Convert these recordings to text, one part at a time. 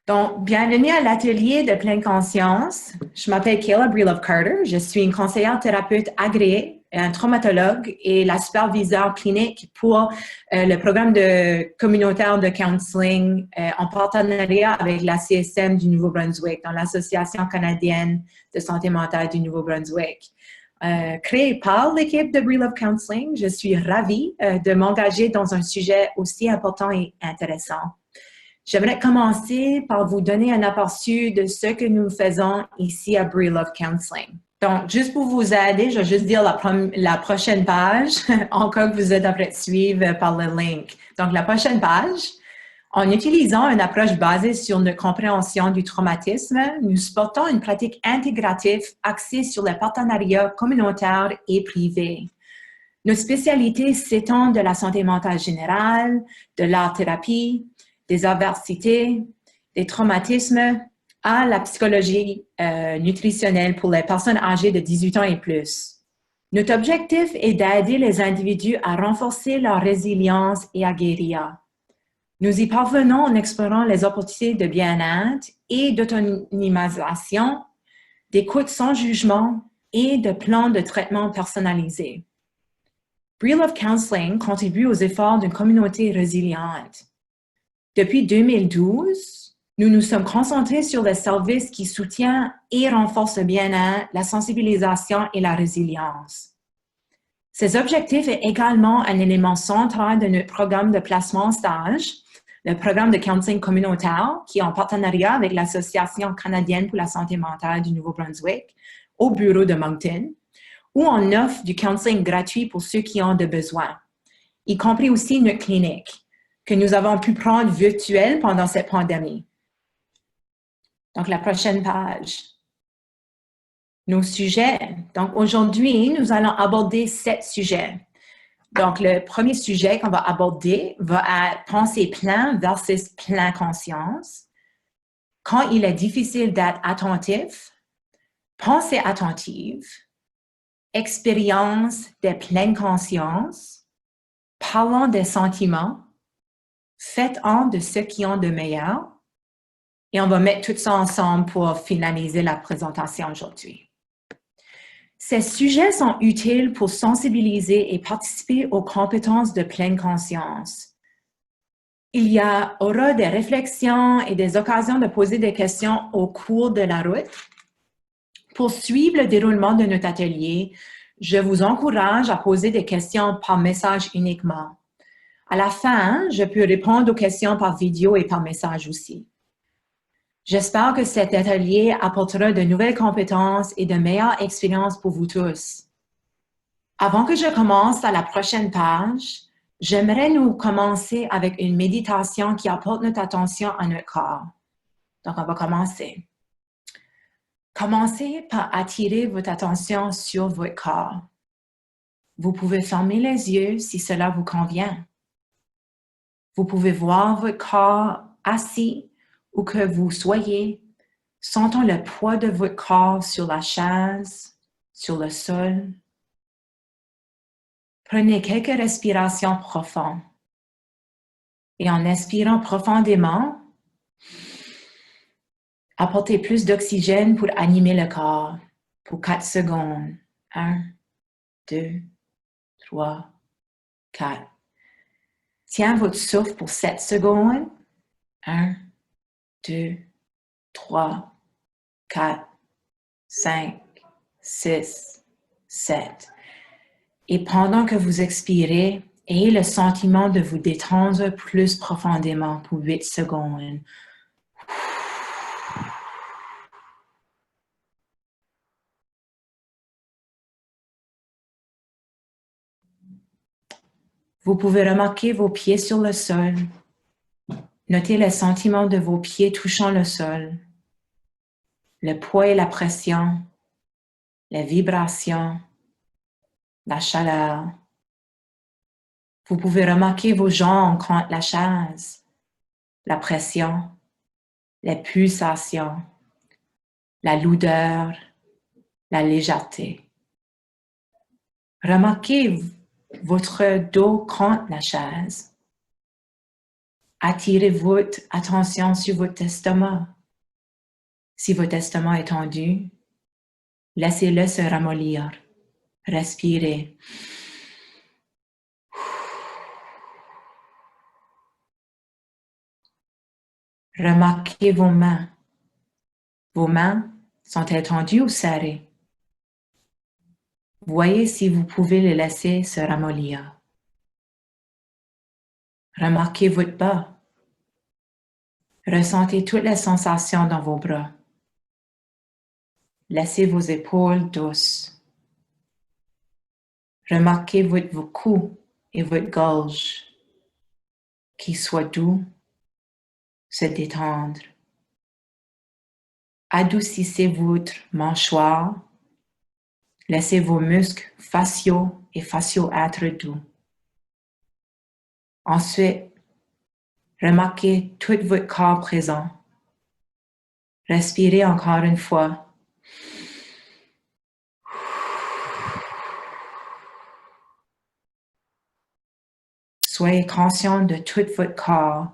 Donc, bienvenue à l'atelier de pleine conscience. Je m'appelle Kayla Breelove-Carter. Je suis une conseillère thérapeute agréée, un traumatologue et la superviseure clinique pour le programme communautaire de counseling en partenariat avec la CSM du Nouveau-Brunswick, dans l'Association canadienne de santé mentale du Nouveau-Brunswick. Créée par l'équipe de Breelove Counseling, je suis ravie de m'engager dans un sujet aussi important et intéressant. J'aimerais commencer par vous donner un aperçu de ce que nous faisons ici à Breelove Counseling. Donc, juste pour vous aider, je vais juste dire la prochaine page, en cas que vous êtes après de suivre par le link. Donc, la prochaine page, en utilisant une approche basée sur notre compréhension du traumatisme, nous supportons une pratique intégrative axée sur le partenariat communautaire et privé. Nos spécialités s'étendent de la santé mentale générale, de l'art-thérapie, des adversités, des traumatismes, à la psychologie nutritionnelle pour les personnes âgées de 18 ans et plus. Notre objectif est d'aider les individus à renforcer leur résilience et à guérir. Nous y parvenons en explorant les opportunités de bien-être et d'autonomisation, d'écoute sans jugement et de plans de traitement personnalisés. Breelove Counseling contribue aux efforts d'une communauté résiliente. Depuis 2012, nous nous sommes concentrés sur les services qui soutiennent et renforcent le bien-être, la sensibilisation et la résilience. Ces objectifs sont également un élément central de notre programme de placement en stage, le programme de counseling communautaire, qui est en partenariat avec l'Association canadienne pour la santé mentale du Nouveau-Brunswick, au bureau de Moncton, où on offre du counseling gratuit pour ceux qui ont des besoins, y compris aussi notre clinique, que nous avons pu prendre virtuel pendant cette pandémie. Donc, la prochaine page. Nos sujets. Donc, aujourd'hui, nous allons aborder 7 sujets. Donc, le premier sujet qu'on va aborder va être penser plein versus plein conscience. Quand il est difficile d'être attentif, pensée attentive, expérience de pleine conscience, parlant des sentiments, faites un de ceux qui ont de meilleurs. Et on va mettre tout ça ensemble pour finaliser la présentation aujourd'hui. Ces sujets sont utiles pour sensibiliser et participer aux compétences de pleine conscience. Il y aura des réflexions et des occasions de poser des questions au cours de la route. Pour suivre le déroulement de notre atelier, je vous encourage à poser des questions par message uniquement. À la fin, je peux répondre aux questions par vidéo et par message aussi. J'espère que cet atelier apportera de nouvelles compétences et de meilleures expériences pour vous tous. Avant que je commence à la prochaine page, j'aimerais nous commencer avec une méditation qui apporte notre attention à notre corps. Donc, on va commencer. Commencez par attirer votre attention sur votre corps. Vous pouvez fermer les yeux si cela vous convient. Vous pouvez voir votre corps assis où que vous soyez, sentant le poids de votre corps sur la chaise, sur le sol. Prenez quelques respirations profondes. Et en inspirant profondément, apportez plus d'oxygène pour animer le corps pour 4 secondes. 1, 2, 3, 4. Tiens votre souffle pour 7 secondes. 1, 2, 3, 4, 5, 6, 7. Et pendant que vous expirez, ayez le sentiment de vous détendre plus profondément pour 8 secondes. Vous pouvez remarquer vos pieds sur le sol. Notez le sentiment de vos pieds touchant le sol, le poids et la pression, les vibrations, la chaleur. Vous pouvez remarquer vos jambes contre la chaise, la pression, les pulsations, la lourdeur, la légèreté. Remarquez votre dos contre la chaise. Attirez votre attention sur votre estomac. Si votre estomac est tendu, laissez-le se ramollir. Respirez. Remarquez vos mains. Vos mains sont-elles tendues ou serrées? Voyez si vous pouvez les laisser se ramollir. Remarquez votre bas. Ressentez toutes les sensations dans vos bras. Laissez vos épaules douces. Remarquez votre cou et votre gorge qui soient doux, se détendre. Adoucissez votre mâchoire. Laissez vos muscles faciaux et faciaux être doux. Ensuite, remarquez tout votre corps présent. Respirez encore une fois. Soyez conscient de tout votre corps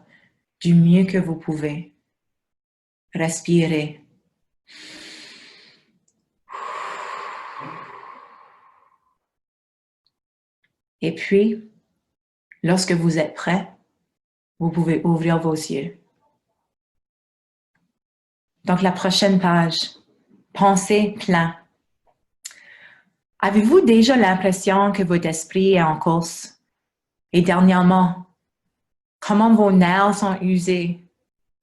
du mieux que vous pouvez. Respirez. Et puis, lorsque vous êtes prêt, vous pouvez ouvrir vos yeux. Donc, la prochaine page, pensez plein. Avez-vous déjà l'impression que votre esprit est en course? Et dernièrement, comment vos nerfs sont usés,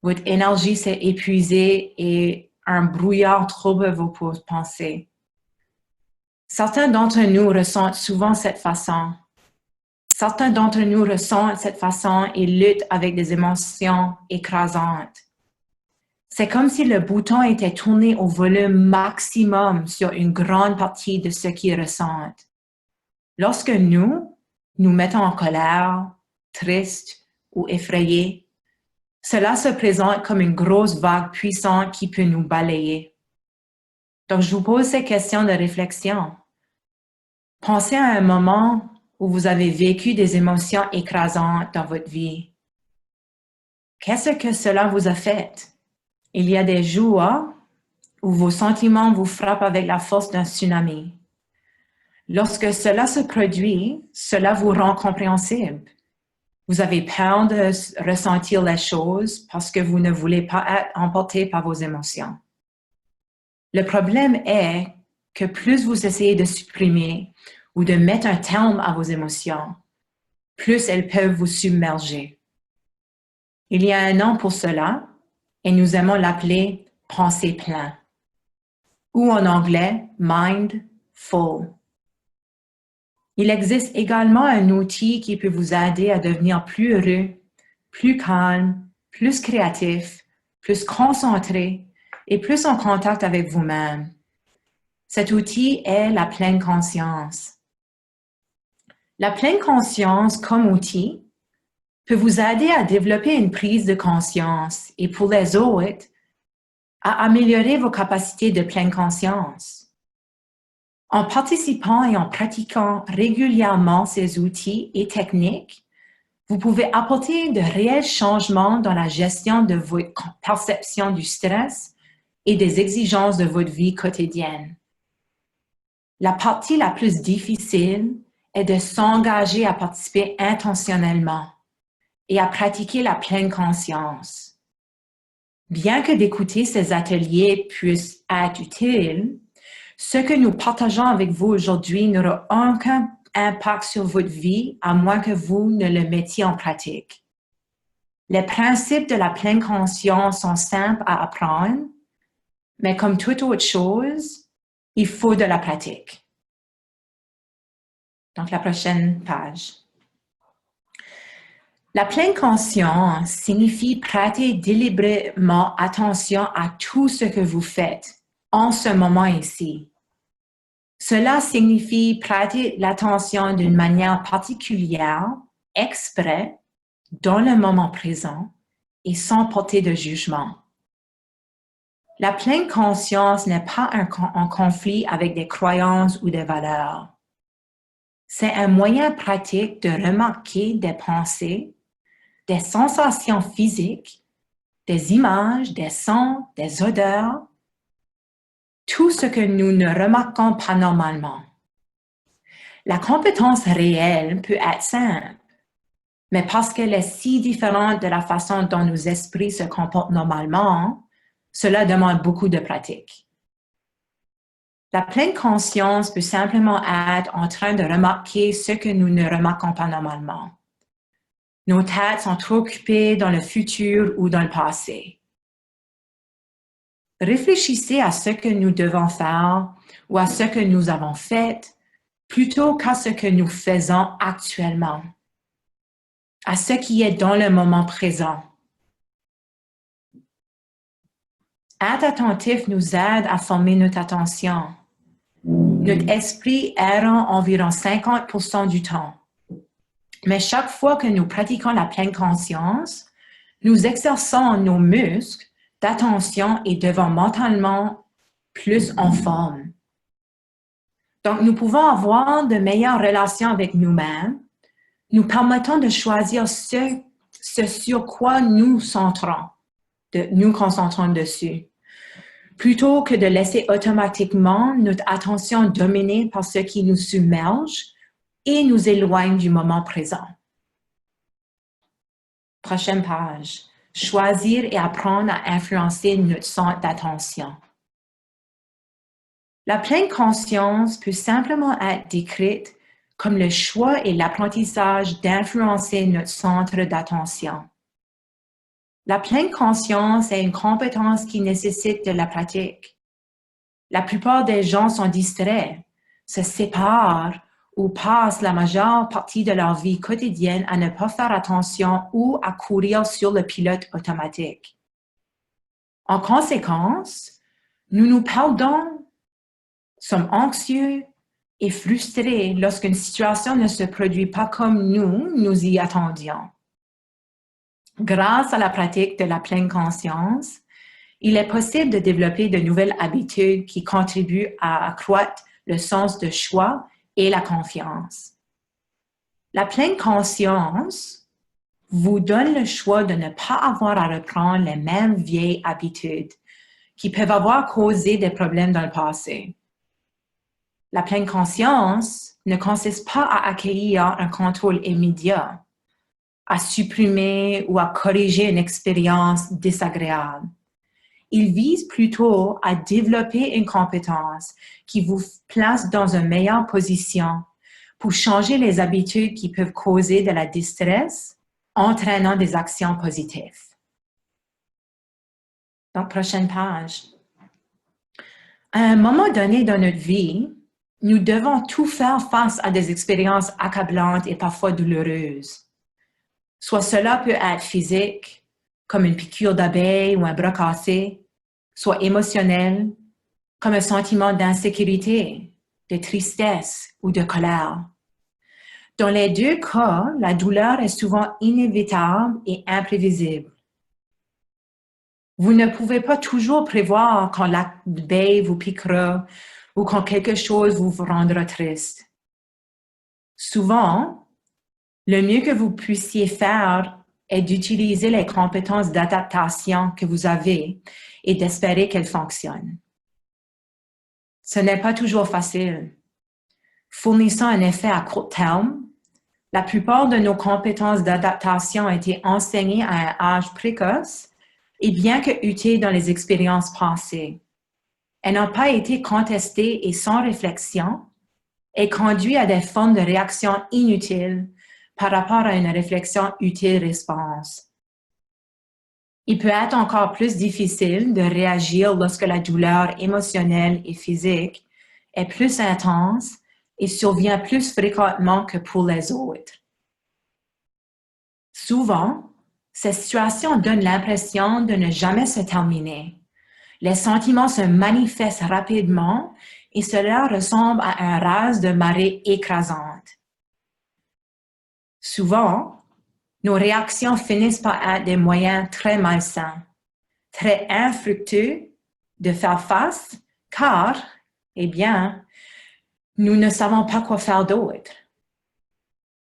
votre énergie s'est épuisée et un brouillard trouble vos pensées. Certains d'entre nous ressentent souvent cette façon. Certains d'entre nous ressentent cette façon et luttent avec des émotions écrasantes. C'est comme si le bouton était tourné au volume maximum sur une grande partie de ce qu'ils ressentent. Lorsque nous mettons en colère, tristes ou effrayés, cela se présente comme une grosse vague puissante qui peut nous balayer. Donc, je vous pose ces questions de réflexion. Pensez à un moment où vous avez vécu des émotions écrasantes dans votre vie. Qu'est-ce que cela vous a fait? Il y a des jours où vos sentiments vous frappent avec la force d'un tsunami. Lorsque cela se produit, cela vous rend compréhensible. Vous avez peur de ressentir les choses parce que vous ne voulez pas être emporté par vos émotions. Le problème est que plus vous essayez de supprimer ou de mettre un terme à vos émotions, plus elles peuvent vous submerger. Il y a un nom pour cela et nous aimons l'appeler « penser plein » ou en anglais « mindful ». Il existe également un outil qui peut vous aider à devenir plus heureux, plus calme, plus créatif, plus concentré et plus en contact avec vous-même. Cet outil est la pleine conscience. La pleine conscience comme outil peut vous aider à développer une prise de conscience et pour les autres, à améliorer vos capacités de pleine conscience. En participant et en pratiquant régulièrement ces outils et techniques, vous pouvez apporter de réels changements dans la gestion de votre perception du stress et des exigences de votre vie quotidienne. La partie la plus difficile est de s'engager à participer intentionnellement et à pratiquer la pleine conscience. Bien que d'écouter ces ateliers puisse être utile, ce que nous partageons avec vous aujourd'hui n'aura aucun impact sur votre vie à moins que vous ne le mettiez en pratique. Les principes de la pleine conscience sont simples à apprendre, mais comme toute autre chose, il faut de la pratique. Donc, la prochaine page. La pleine conscience signifie prêter délibérément attention à tout ce que vous faites en ce moment ici. Cela signifie prêter l'attention d'une manière particulière, exprès, dans le moment présent et sans porter de jugement. La pleine conscience n'est pas en conflit avec des croyances ou des valeurs. C'est un moyen pratique de remarquer des pensées, des sensations physiques, des images, des sons, des odeurs, tout ce que nous ne remarquons pas normalement. La compétence réelle peut être simple, mais parce qu'elle est si différente de la façon dont nos esprits se comportent normalement, cela demande beaucoup de pratique. La pleine conscience peut simplement être en train de remarquer ce que nous ne remarquons pas normalement. Nos têtes sont trop occupées dans le futur ou dans le passé. Réfléchissez à ce que nous devons faire ou à ce que nous avons fait plutôt qu'à ce que nous faisons actuellement, à ce qui est dans le moment présent. Être attentif nous aide à former notre attention. Notre esprit errant environ 50% du temps. Mais chaque fois que nous pratiquons la pleine conscience, nous exerçons nos muscles d'attention et devenons mentalement plus en forme. Donc, nous pouvons avoir de meilleures relations avec nous-mêmes, nous permettant de choisir ce sur quoi nous centrons, nous concentrons dessus, plutôt que de laisser automatiquement notre attention dominée par ce qui nous submerge et nous éloigne du moment présent. Prochaine page. Choisir et apprendre à influencer notre centre d'attention. La pleine conscience peut simplement être décrite comme le choix et l'apprentissage d'influencer notre centre d'attention. La pleine conscience est une compétence qui nécessite de la pratique. La plupart des gens sont distraits, se séparent ou passent la majeure partie de leur vie quotidienne à ne pas faire attention ou à courir sur le pilote automatique. En conséquence, nous nous perdons, sommes anxieux et frustrés lorsqu'une situation ne se produit pas comme nous y attendions. Grâce à la pratique de la pleine conscience, il est possible de développer de nouvelles habitudes qui contribuent à accroître le sens de choix et la confiance. La pleine conscience vous donne le choix de ne pas avoir à reprendre les mêmes vieilles habitudes qui peuvent avoir causé des problèmes dans le passé. La pleine conscience ne consiste pas à accueillir un contrôle immédiat, à supprimer ou à corriger une expérience désagréable. Il vise plutôt à développer une compétence qui vous place dans une meilleure position pour changer les habitudes qui peuvent causer de la distress, entraînant des actions positives. Donc, prochaine page. À un moment donné dans notre vie, nous devons tout faire face à des expériences accablantes et parfois douloureuses. Soit cela peut être physique, comme une piqûre d'abeille ou un bras cassé, soit émotionnel, comme un sentiment d'insécurité, de tristesse ou de colère. Dans les deux cas, la douleur est souvent inévitable et imprévisible. Vous ne pouvez pas toujours prévoir quand l'abeille vous piquera ou quand quelque chose vous rendra triste. Souvent, le mieux que vous puissiez faire est d'utiliser les compétences d'adaptation que vous avez et d'espérer qu'elles fonctionnent. Ce n'est pas toujours facile. Fournissant un effet à court terme, la plupart de nos compétences d'adaptation ont été enseignées à un âge précoce et bien que utiles dans les expériences passées, elles n'ont pas été contestées et sans réflexion et conduit à des formes de réactions inutiles par rapport à une réflexion utile-réponse. Il peut être encore plus difficile de réagir lorsque la douleur émotionnelle et physique est plus intense et survient plus fréquemment que pour les autres. Souvent, ces situations donnent l'impression de ne jamais se terminer. Les sentiments se manifestent rapidement et cela ressemble à un raz de marée écrasante. Souvent, nos réactions finissent par être des moyens très malsains, très infructueux de faire face, car, eh bien, nous ne savons pas quoi faire d'autre.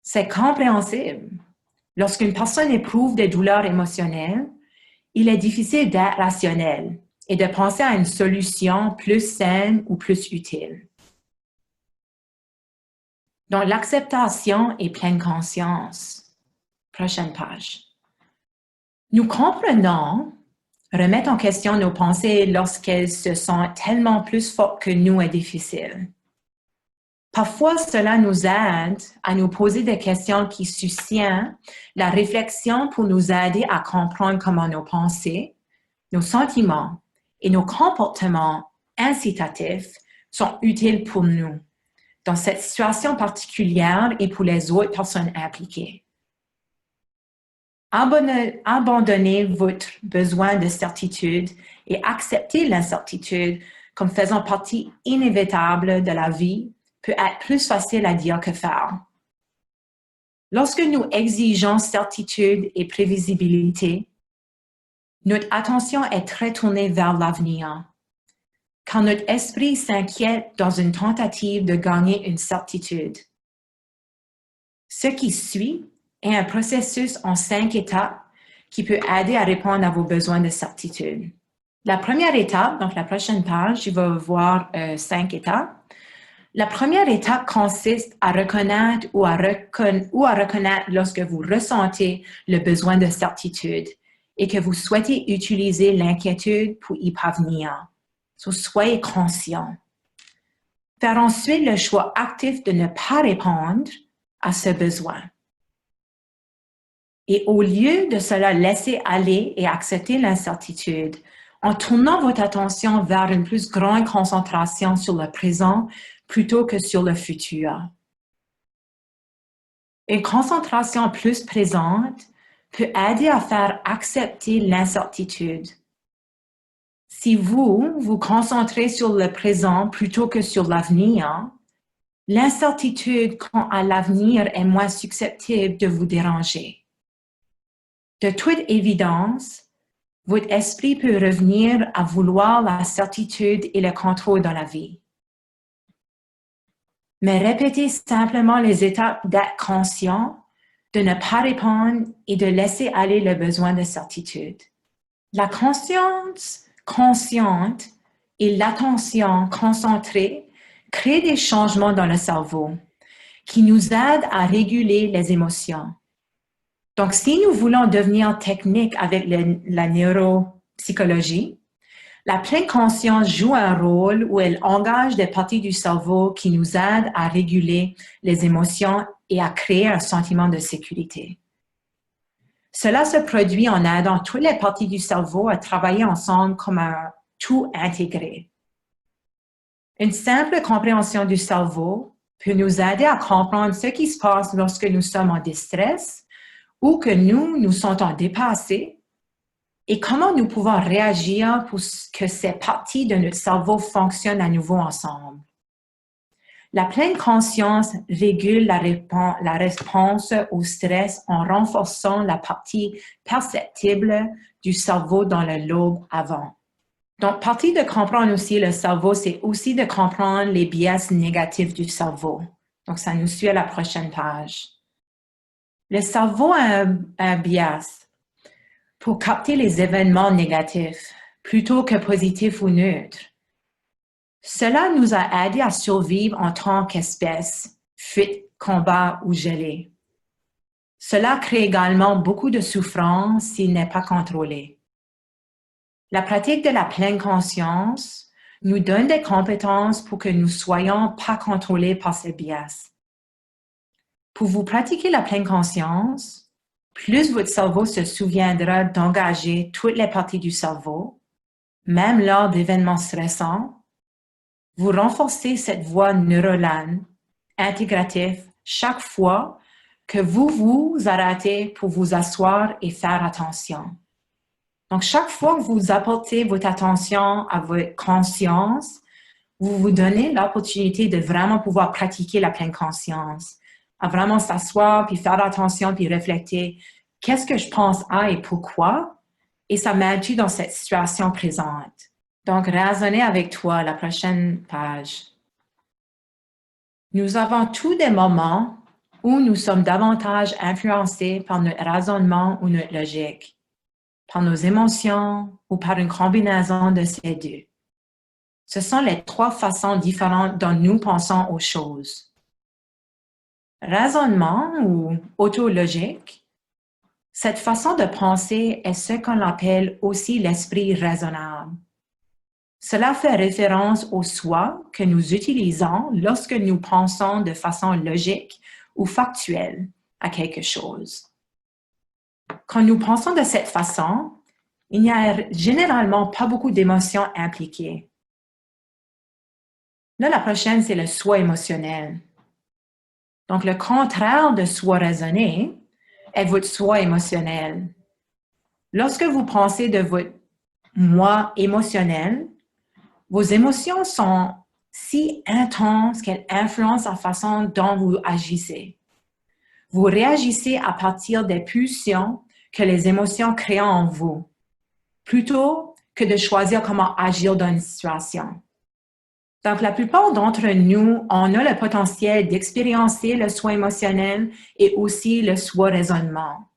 C'est compréhensible. Lorsqu'une personne éprouve des douleurs émotionnelles, il est difficile d'être rationnel et de penser à une solution plus saine ou plus utile. Donc, l'acceptation et pleine conscience. Prochaine page. Nous comprenons, remettre en question nos pensées lorsqu'elles se sont tellement plus fortes que nous est difficile. Parfois, cela nous aide à nous poser des questions qui suscitent la réflexion pour nous aider à comprendre comment nos pensées, nos sentiments et nos comportements incitatifs sont utiles pour nous dans cette situation particulière et pour les autres personnes impliquées. Abandonnez votre besoin de certitude et acceptez l'incertitude comme faisant partie inévitable de la vie peut être plus facile à dire que faire. Lorsque nous exigeons certitude et prévisibilité, notre attention est très tournée vers l'avenir, car notre esprit s'inquiète dans une tentative de gagner une certitude. Ce qui suit est un processus en 5 étapes qui peut aider à répondre à vos besoins de certitude. La première étape, donc la prochaine page, je vais voir 5 étapes. La première étape consiste à reconnaître ou à reconnaître lorsque vous ressentez le besoin de certitude et que vous souhaitez utiliser l'inquiétude pour y parvenir. Soyez conscient. Faire ensuite le choix actif de ne pas répondre à ce besoin. Et au lieu de cela laisser aller et accepter l'incertitude, en tournant votre attention vers une plus grande concentration sur le présent plutôt que sur le futur. Une concentration plus présente peut aider à faire accepter l'incertitude. Si vous vous concentrez sur le présent plutôt que sur l'avenir, l'incertitude quant à l'avenir est moins susceptible de vous déranger. De toute évidence, votre esprit peut revenir à vouloir la certitude et le contrôle dans la vie. Mais répétez simplement les étapes d'être conscient, de ne pas répondre et de laisser aller le besoin de certitude. La conscience consciente et l'attention concentrée créent des changements dans le cerveau qui nous aident à réguler les émotions. Donc, si nous voulons devenir techniques avec la neuropsychologie, la pleine conscience joue un rôle où elle engage des parties du cerveau qui nous aident à réguler les émotions et à créer un sentiment de sécurité. Cela se produit en aidant toutes les parties du cerveau à travailler ensemble comme un tout intégré. Une simple compréhension du cerveau peut nous aider à comprendre ce qui se passe lorsque nous sommes en distress ou que nous nous sentons dépassés et comment nous pouvons réagir pour que ces parties de notre cerveau fonctionnent à nouveau ensemble. La pleine conscience régule la réponse au stress en renforçant la partie perceptible du cerveau dans le lobe avant. Donc, partie de comprendre aussi le cerveau, c'est aussi de comprendre les biais négatifs du cerveau. Donc, ça nous suit à la prochaine page. Le cerveau a un biais pour capter les événements négatifs plutôt que positifs ou neutres. Cela nous a aidés à survivre en tant qu'espèce, fuite, combat ou gelée. Cela crée également beaucoup de souffrance s'il n'est pas contrôlé. La pratique de la pleine conscience nous donne des compétences pour que nous ne soyons pas contrôlés par ces biais. Pour vous pratiquer la pleine conscience, plus votre cerveau se souviendra d'engager toutes les parties du cerveau, même lors d'événements stressants, vous renforcez cette voie neuronale intégrative chaque fois que vous vous arrêtez pour vous asseoir et faire attention. Donc, chaque fois que vous apportez votre attention à votre conscience, vous vous donnez l'opportunité de vraiment pouvoir pratiquer la pleine conscience, à vraiment s'asseoir, puis faire attention, puis réfléchir. Qu'est-ce que je pense à et pourquoi? Et ça m'aide dans cette situation présente. Donc, raisonnez avec toi, la prochaine page. Nous avons tous des moments ou nous sommes davantage influencés par notre raisonnement ou notre logique, par nos émotions ou par une combinaison de ces deux. Ce sont les trois façons différentes dont nous pensons aux choses. Raisonnement ou autologique, cette façon de penser est ce qu'on appelle aussi l'esprit raisonnable. Cela fait référence au soi que nous utilisons lorsque nous pensons de façon logique ou factuelle à quelque chose. Quand nous pensons de cette façon, il n'y a généralement pas beaucoup d'émotions impliquées. Là, la prochaine, c'est le soi émotionnel. Donc, le contraire de soi raisonné est votre soi émotionnel. Lorsque vous pensez de votre moi émotionnel, vos émotions sont si intenses qu'elles influencent la façon dont vous agissez. Vous réagissez à partir des pulsions que les émotions créent en vous, plutôt que de choisir comment agir dans une situation. Donc, la plupart d'entre nous, on a le potentiel d'expérimenter le soi émotionnel et aussi le soi raisonnement.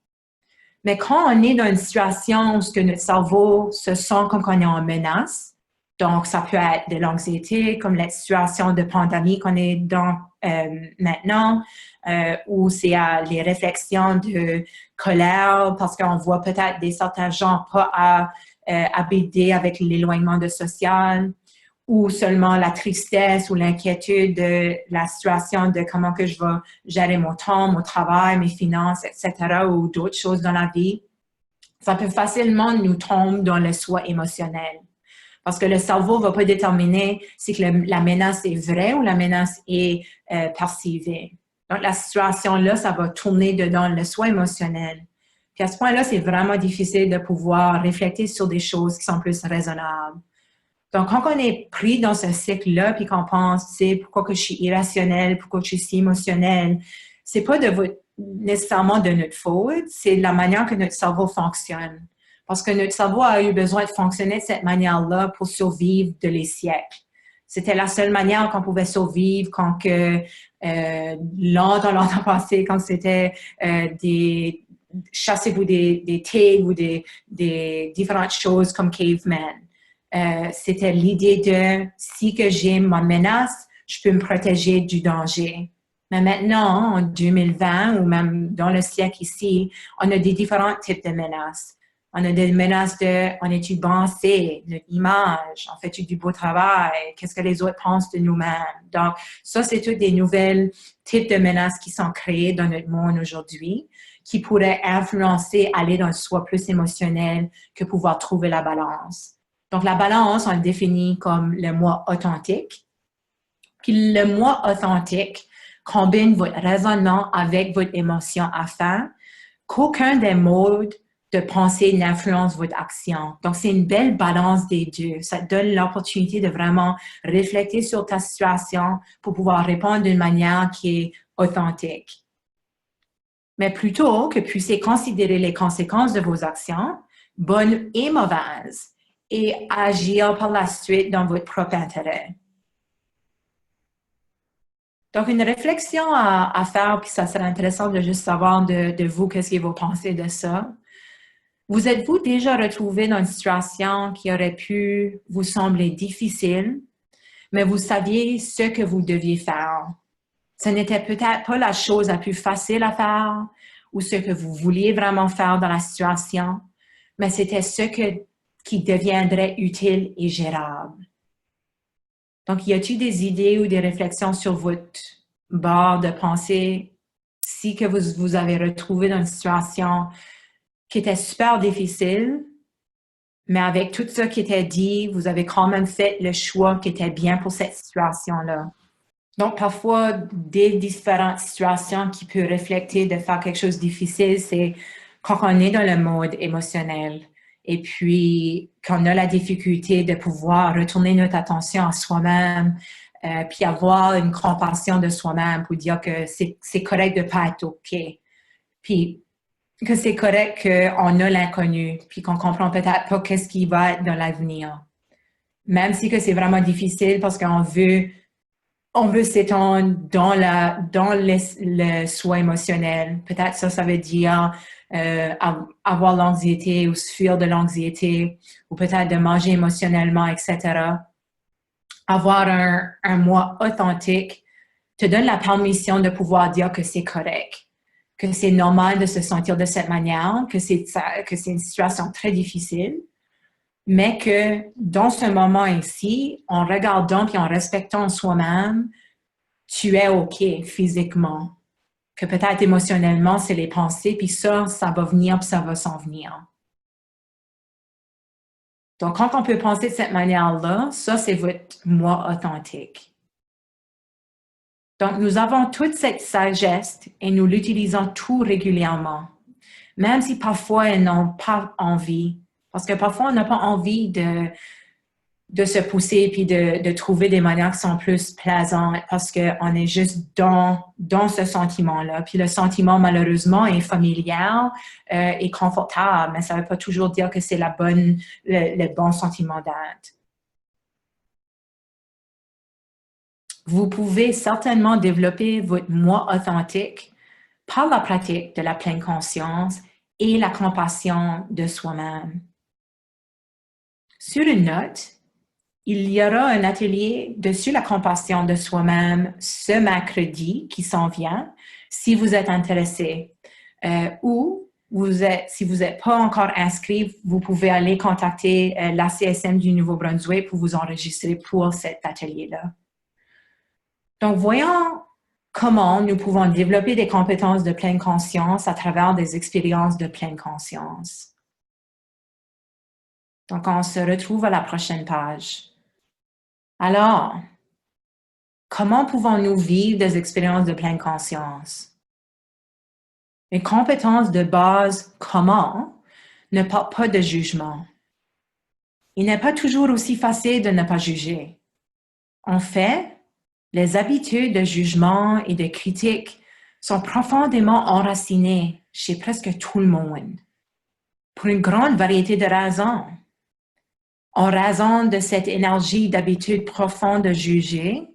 Mais quand on est dans une situation où notre cerveau se sent comme qu'on est en menace, donc ça peut être de l'anxiété, comme la situation de pandémie qu'on est dans maintenant, ou c'est les réflexions de colère parce qu'on voit peut-être certains gens pas habiter avec l'éloignement de social, ou seulement la tristesse ou l'inquiétude de la situation de comment que je vais gérer mon temps, mon travail, mes finances, etc., ou d'autres choses dans la vie, ça peut facilement nous tomber dans le soi émotionnel. Parce que le cerveau ne va pas déterminer si la menace est vraie ou la menace est percevée. Donc, la situation-là, ça va tourner dedans le soi émotionnel. Puis à ce point-là, c'est vraiment difficile de pouvoir réfléchir sur des choses qui sont plus raisonnables. Donc, quand on est pris dans ce cycle-là, puis qu'on pense, tu sais, pourquoi que je suis irrationnel, pourquoi que je suis si émotionnel, c'est pas nécessairement de notre faute, c'est la manière que notre cerveau fonctionne. Parce que notre cerveau a eu besoin de fonctionner de cette manière-là pour survivre de les siècles. C'était la seule manière qu'on pouvait survivre quand que, longtemps passé, quand c'était des chasser ou des tigres ou des différentes choses comme cavemen. C'était l'idée de si que j'ai ma menace, je peux me protéger du danger. Mais maintenant, en 2020 ou même dans le siècle ici, on a des différents types de menaces. On a des menaces de on est-tu pensé, notre image, on fait-tu du beau travail, qu'est-ce que les autres pensent de nous-mêmes. Donc, ça, c'est tous des nouvelles types de menaces qui sont créées dans notre monde aujourd'hui, qui pourraient influencer, aller dans le soi plus émotionnel que pouvoir trouver la balance. Donc, la balance, on le définit comme le moi authentique. Puis le moi authentique combine votre raisonnement avec votre émotion afin qu'aucun des modes de pensée n'influence votre action. Donc, c'est une belle balance des deux. Ça te donne l'opportunité de vraiment réfléchir sur ta situation pour pouvoir répondre d'une manière qui est authentique. Mais plutôt que puissiez considérer les conséquences de vos actions, bonnes et mauvaises, et agir par la suite dans votre propre intérêt. Donc, une réflexion à faire, puis ça serait intéressant de juste savoir de vous, qu'est-ce que vous pensez de ça. Vous êtes-vous déjà retrouvé dans une situation qui aurait pu vous sembler difficile, mais vous saviez ce que vous deviez faire? Ce n'était peut-être pas la chose la plus facile à faire ou ce que vous vouliez vraiment faire dans la situation, mais c'était ce qui deviendrait utile et gérable. Donc, y a-t-il des idées ou des réflexions sur votre barre de pensée si que vous avez retrouvé dans une situation qui était super difficile, mais avec tout ce qui était dit, vous avez quand même fait le choix qui était bien pour cette situation-là. Donc, parfois, des différentes situations qui peuvent refléter de faire quelque chose de difficile, c'est quand on est dans le mode émotionnel et puis qu'on a la difficulté de pouvoir retourner notre attention à soi-même, puis avoir une compassion de soi-même pour dire que c'est correct de ne pas être OK. Puis que c'est correct qu'on a l'inconnu, puis qu'on comprend peut-être pas qu'est-ce qui va être dans l'avenir. Même si que c'est vraiment difficile parce qu'on veut on veut s'étendre dans le soin émotionnel. Peut-être ça veut dire avoir l'anxiété ou se fuir de l'anxiété, ou peut-être de manger émotionnellement, etc. Avoir un moi authentique te donne la permission de pouvoir dire que c'est correct, que c'est normal de se sentir de cette manière, que c'est une situation très difficile, mais que dans ce moment ici, en regardant puis en respectant soi-même, tu es OK physiquement. Que peut-être émotionnellement, c'est les pensées, puis ça va venir, puis ça va s'en venir. Donc, quand on peut penser de cette manière-là, ça, c'est votre moi authentique. Donc, nous avons toute cette sagesse et nous l'utilisons tout régulièrement, même si parfois elles n'ont pas envie. Parce que parfois, on n'a pas envie de se pousser puis de trouver des manières qui sont plus plaisantes parce qu'on est juste dans ce sentiment-là. Puis le sentiment, malheureusement, est familial et confortable, mais ça ne veut pas toujours dire que c'est le bon sentiment d'être. Vous pouvez certainement développer votre moi authentique par la pratique de la pleine conscience et la compassion de soi-même. Sur une note, il y aura un atelier dessus la compassion de soi-même ce mercredi qui s'en vient, si vous êtes intéressé. Ou si vous n'êtes pas encore inscrit, vous pouvez aller contacter l'ACSM du Nouveau-Brunswick pour vous enregistrer pour cet atelier-là. Donc, voyons comment nous pouvons développer des compétences de pleine conscience à travers des expériences de pleine conscience. Donc, on se retrouve à la prochaine page. Alors, comment pouvons-nous vivre des expériences de pleine conscience? Une compétence de base, comment, ne porte pas de jugement. Il n'est pas toujours aussi facile de ne pas juger. En fait, les habitudes de jugement et de critique sont profondément enracinées chez presque tout le monde, pour une grande variété de raisons. En raison de cette énergie d'habitude profonde de juger,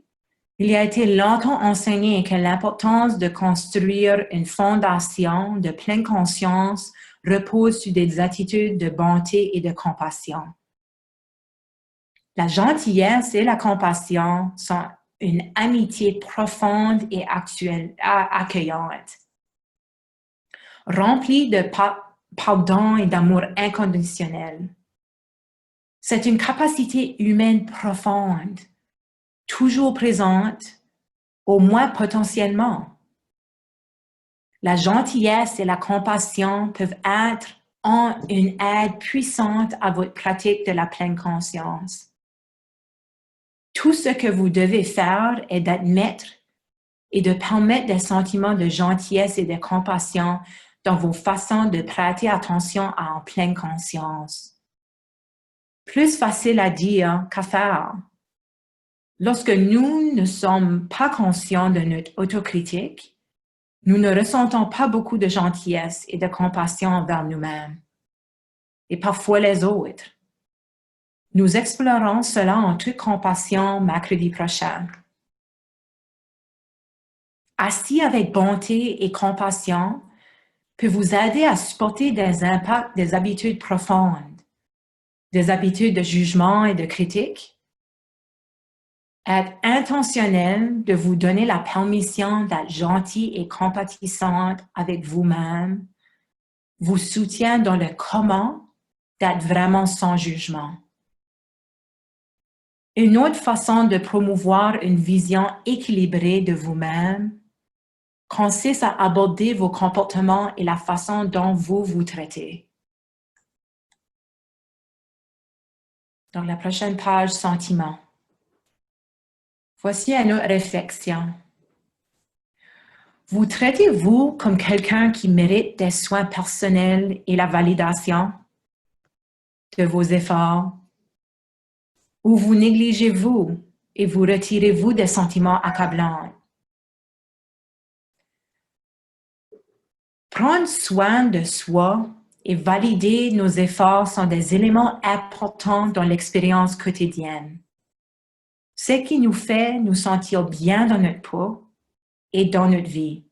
il a été longtemps enseigné que l'importance de construire une fondation de pleine conscience repose sur des attitudes de bonté et de compassion. La gentillesse et la compassion sont une amitié profonde et accueillante, remplie de pardon et d'amour inconditionnel. C'est une capacité humaine profonde, toujours présente, au moins potentiellement. La gentillesse et la compassion peuvent être une aide puissante à votre pratique de la pleine conscience. Tout ce que vous devez faire est d'admettre et de permettre des sentiments de gentillesse et de compassion dans vos façons de prêter attention en pleine conscience. Plus facile à dire qu'à faire. Lorsque nous ne sommes pas conscients de notre autocritique, nous ne ressentons pas beaucoup de gentillesse et de compassion envers nous-mêmes et parfois les autres. Nous explorons cela en toute compassion mercredi prochain. Assis avec bonté et compassion peut vous aider à supporter des impacts des habitudes profondes, des habitudes de jugement et de critique. Être intentionnel de vous donner la permission d'être gentil et compatissante avec vous-même vous soutient dans le comment d'être vraiment sans jugement. Une autre façon de promouvoir une vision équilibrée de vous-même consiste à aborder vos comportements et la façon dont vous vous traitez. Donc, la prochaine page, sentiments. Voici une autre réflexion. Vous traitez-vous comme quelqu'un qui mérite des soins personnels et la validation de vos efforts? Ou vous négligez-vous et vous retirez-vous des sentiments accablants? Prendre soin de soi et valider nos efforts sont des éléments importants dans l'expérience quotidienne. ce qui nous fait nous sentir bien dans notre peau et dans notre vie.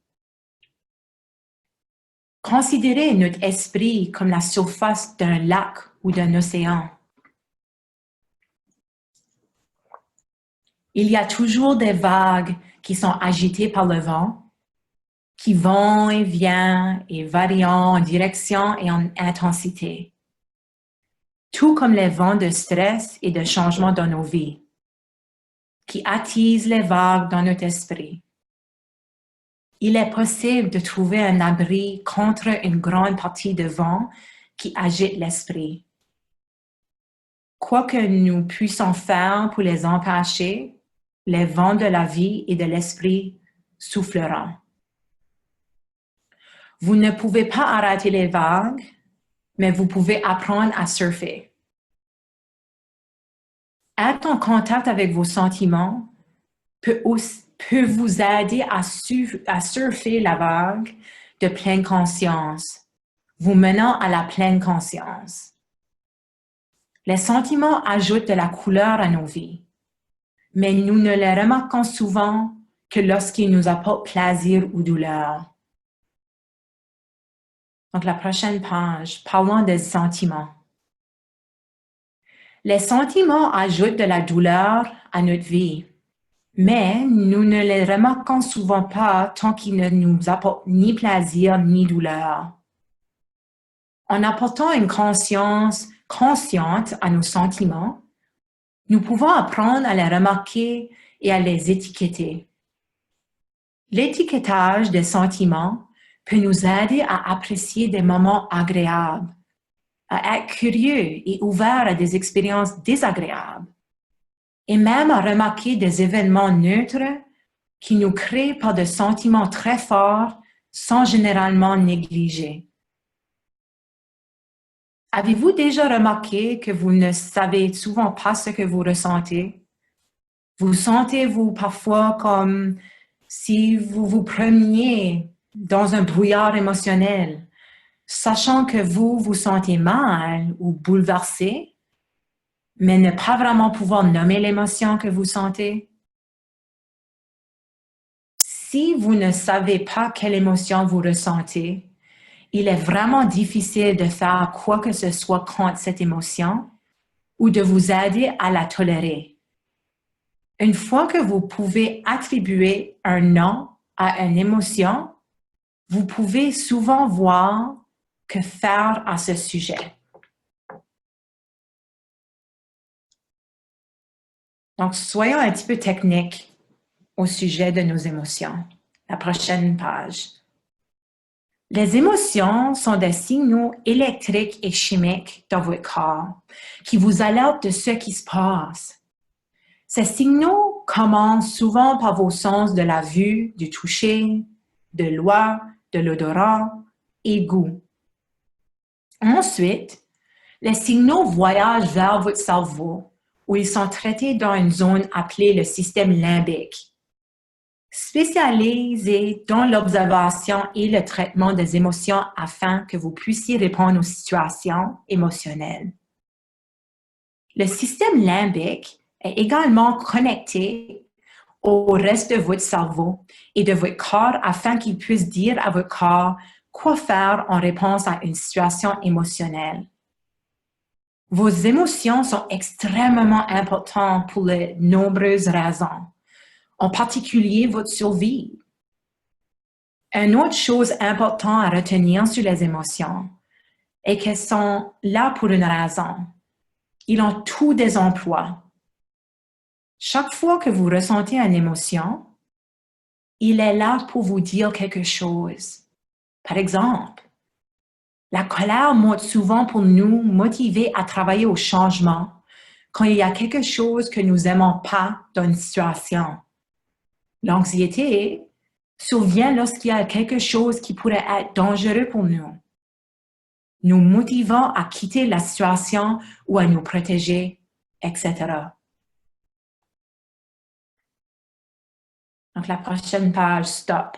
Considérez notre esprit comme la surface d'un lac ou d'un océan. Il y a toujours des vagues qui sont agitées par le vent, qui vont et viennent et varient en direction et en intensité, tout comme les vents de stress et de changement dans nos vies, qui attisent les vagues dans notre esprit. Il est possible de trouver un abri contre une grande partie de vent qui agite l'esprit. Quoi que nous puissions faire pour les empêcher, les vents de la vie et de l'esprit souffleront. Vous ne pouvez pas arrêter les vagues, mais vous pouvez apprendre à surfer. Être en contact avec vos sentiments peut vous aider à surfer la vague de pleine conscience, vous menant à la pleine conscience. Les sentiments ajoutent de la couleur à nos vies, mais nous ne les remarquons souvent que lorsqu'ils nous apportent plaisir ou douleur. Donc, la prochaine page, parlons des sentiments. Les sentiments ajoutent de la douleur à notre vie, mais nous ne les remarquons souvent pas tant qu'ils ne nous apportent ni plaisir ni douleur. En apportant une conscience consciente à nos sentiments, nous pouvons apprendre à les remarquer et à les étiqueter. L'étiquetage des sentiments peut nous aider à apprécier des moments agréables, à être curieux et ouvert à des expériences désagréables, et même à remarquer des événements neutres qui nous créent par des sentiments très forts sans généralement négliger. Avez-vous déjà remarqué que vous ne savez souvent pas ce que vous ressentez? Vous sentez-vous parfois comme si vous vous promeniez dans un brouillard émotionnel, sachant que vous vous sentez mal ou bouleversé, mais ne pas vraiment pouvoir nommer l'émotion que vous sentez? Si vous ne savez pas quelle émotion vous ressentez, il est vraiment difficile de faire quoi que ce soit contre cette émotion ou de vous aider à la tolérer. Une fois que vous pouvez attribuer un nom à une émotion, vous pouvez souvent voir que faire à ce sujet. Donc, soyons un petit peu techniques au sujet de nos émotions. La prochaine page. Les émotions sont des signaux électriques et chimiques dans votre corps qui vous alertent de ce qui se passe. Ces signaux commencent souvent par vos sens de la vue, du toucher, de l'ouïe, de l'odorat et goût. Ensuite, les signaux voyagent vers votre cerveau où ils sont traités dans une zone appelée le système limbique, spécialisé dans l'observation et le traitement des émotions afin que vous puissiez répondre aux situations émotionnelles. Le système limbique est également connecté au reste de votre cerveau et de votre corps afin qu'il puisse dire à votre corps quoi faire en réponse à une situation émotionnelle. Vos émotions sont extrêmement importantes pour de nombreuses raisons, en particulier votre survie. Une autre chose importante à retenir sur les émotions est qu'elles sont là pour une raison. Ils ont tous des emplois. Chaque fois que vous ressentez une émotion, il est là pour vous dire quelque chose. Par exemple, la colère monte souvent pour nous motiver à travailler au changement quand il y a quelque chose que nous n'aimons pas dans une situation. L'anxiété survient lorsqu'il y a quelque chose qui pourrait être dangereux pour nous, nous motivant à quitter la situation ou à nous protéger, etc. Donc, la prochaine page, stop.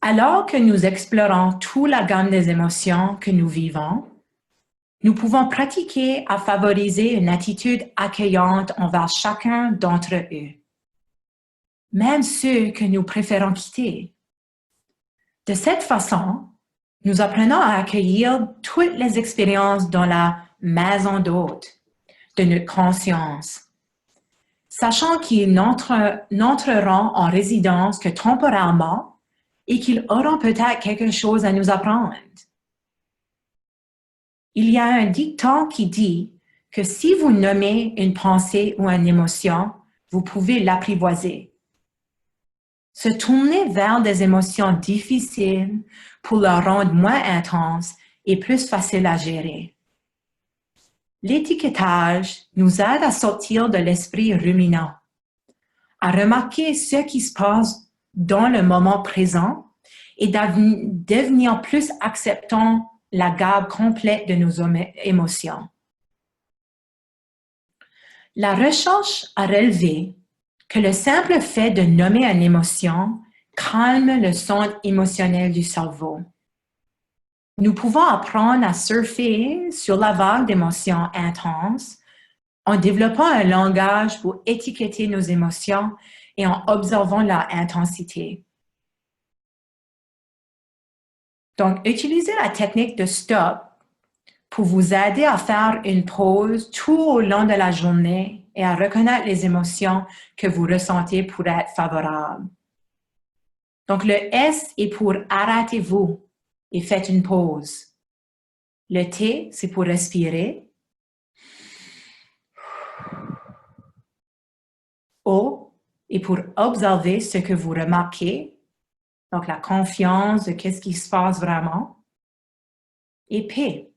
Alors que nous explorons toute la gamme des émotions que nous vivons, Nous pouvons pratiquer à favoriser une attitude accueillante envers chacun d'entre eux, même ceux que nous préférons quitter. De cette façon, nous apprenons à accueillir toutes les expériences dans la maison d'hôte de notre conscience, sachant qu'ils n'entreront en résidence que temporairement et qu'ils auront peut-être quelque chose à nous apprendre. Il y a un dicton qui dit que si vous nommez une pensée ou une émotion, vous pouvez l'apprivoiser. Se tourner vers des émotions difficiles pour les rendre moins intenses et plus faciles à gérer. L'étiquetage nous aide à sortir de l'esprit ruminant, à remarquer ce qui se passe dans le moment présent et devenir plus acceptant la gamme complète de nos émotions. La recherche a relevé que le simple fait de nommer une émotion calme le centre émotionnel du cerveau. Nous pouvons apprendre à surfer sur la vague d'émotions intenses en développant un langage pour étiqueter nos émotions et en observant leur intensité. Donc, utilisez la technique de stop pour vous aider à faire une pause tout au long de la journée et à reconnaître les émotions que vous ressentez pour être favorables. Donc, le S est pour arrêtez-vous et faites une pause. Le T, c'est pour respirer. O est pour observer ce que vous remarquez. Donc, la confiance de qu'est-ce qui se passe vraiment. Et P,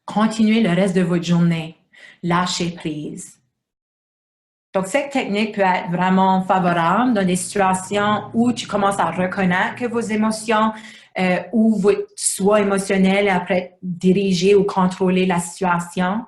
continuez le reste de votre journée. Lâchez prise. Donc, cette technique peut être vraiment favorable dans des situations où tu commences à reconnaître que vos émotions ou votre soi émotionnel après diriger ou contrôler la situation.